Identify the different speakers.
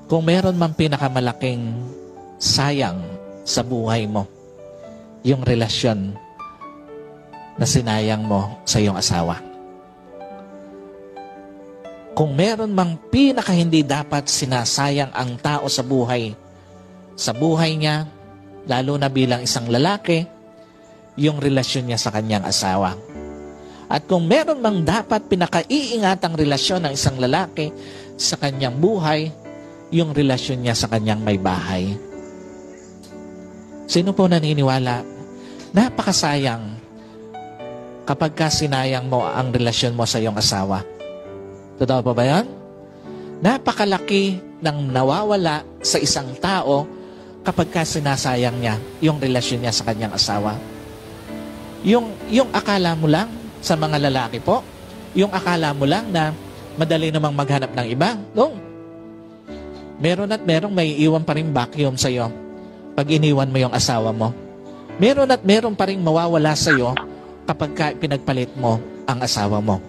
Speaker 1: Kung meron mang pinakamalaking sayang sa buhay mo, yung relasyon na sinayang mo sa iyong asawa. Kung meron mang pinaka hindi dapat sinasayang ang tao sa buhay niya, lalo na bilang isang lalaki, yung relasyon niya sa kanyang asawa. At kung meron mang dapat pinakaiingatang relasyon ng isang lalaki sa kanyang buhay, yung relasyon niya sa kanyang may bahay. Sino po naniniwala? Napakasayang kapag sinayang mo ang relasyon mo sa iyong asawa. Totoo pa ba yan? Napakalaki ng nawawala sa isang tao kapag sinasayang niya yung relasyon niya sa kanyang asawa. Yung akala mo lang sa mga lalaki po, yung akala mo lang na madali namang maghanap ng iba. No. Meron at merong may iwan pa rin vacuum sa iyo pag iniwan mo yung asawa mo. Meron at meron pa rin mawawala sa iyo kapag pinagpalit mo ang asawa mo.